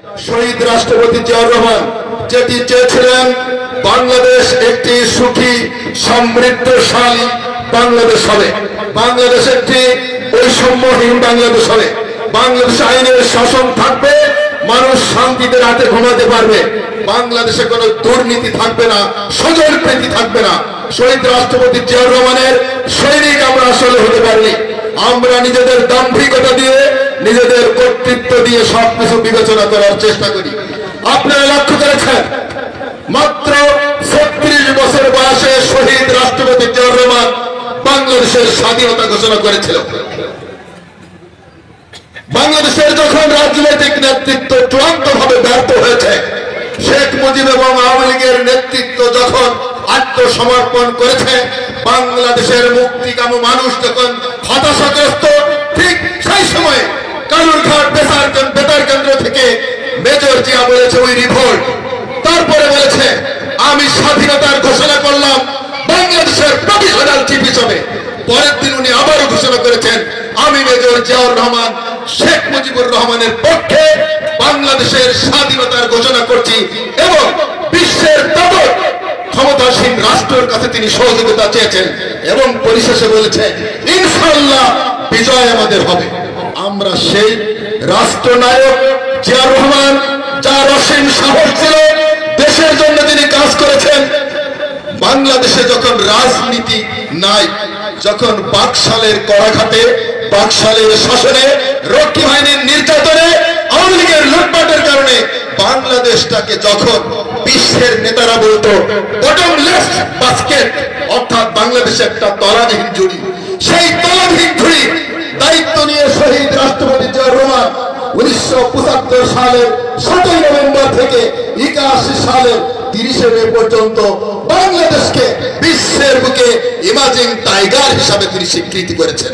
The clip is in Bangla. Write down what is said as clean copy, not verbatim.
শহীদ রাষ্ট্রপতি জিয়াউর রহমান যেটি চেয়েছিলেন বাংলাদেশ একটি সুখী সমৃদ্ধশালী বাংলাদেশ হবে, বাংলাদেশ একটি বৈষম্যহীন বাংলাদেশ হবে, বাংলাদেশে আইনের শাসন থাকবে, মানুষ শান্তিতে রাতে ঘুমাতে পারবে, বাংলাদেশে কোনো দুর্নীতি থাকবে না, সজল প্রীতি থাকবে না। শহীদ রাষ্ট্রপতি জিয়াউর রহমানের সৈনিক আমরা আসলে হতে পারিনি। আমরা নিজেদের দাম্ভিকতা দিয়ে, নিজেদের কর্তৃত্ব দিয়ে সবকিছু বিবেচনা করার চেষ্টা করি। আপনারা লক্ষ্য করেছেন মাত্র 36 বছর বয়সে শহীদ রাষ্ট্রপতি জিয়াউর রহমান বাংলাদেশের স্বাধীনতা ঘোষণা করেছিল। বাংলাদেশের যখন রাজনৈতিক নেতৃত্ব চূড়ান্তভাবে ব্যর্থ হয়েছে, শেখ মুজিব এবং আওয়ামী লীগের নেতৃত্ব যখন আত্মসমর্পণ করেছে, বাংলাদেশের মুক্তিকামী মানুষ যখন হতাশাগ্রস্ত, ঠিক সেই সময় কালুরঘাট বেতার কেন্দ্র থেকে মেজর জিয়া বলেছে ওই রিভোল্ট, তারপরে বলেছে আমি স্বাধীনতার ঘোষণা করলাম বাংলাদেশের প্রভিশনাল চিফ হিসেবে। পরের দিন উনি আবারও ঘোষণা করেছেন আমি মেজর জিয়াউর রহমান শেখ মুজিবুর রহমানের পক্ষে বাংলাদেশের স্বাধীনতার ঘোষণা করছি, এবং বিশ্বের তদর ক্ষমতাসীন রাষ্ট্রের কাছে তিনি সহযোগিতা চেয়েছেন, এবং পরিশেষে বলেছে ইনশাআল্লাহ বিজয় আমাদের হবে। আমরা সেই রাষ্ট্রনায়ক জিয়াউর রহমান, যার অসীম সাহস ছিল, দেশের জন্য তিনি কাজ করেছেন। বাংলাদেশে যখন রাজনীতি নাই, যখন বাকশালের কড়াঘাতে, বাকশালের শাসনে, রক্ষী বাহিনীর নির্যাতনে, আওয়ামী লীগের লুটপাটের কারণে বাংলাদেশটাকে যখন বিশ্বের নেতারা বলতো বটমলেস বাস্কেট, অর্থাৎ বাংলাদেশে একটা তলাবিহীন ঝুড়ি, সেই তলাবিহীন ঝুড়ি দায়িত্ব নিয়ে শহীদ রাষ্ট্রপতি জিয়াউর রহমান 1975 সালের 7 নভেম্বর থেকে 81 সালের 30 মে পর্যন্ত বাংলাদেশকে বিশ্বের বুকে ইমাজিং টাইগার হিসাবে তিনি স্বীকৃতি করেছেন।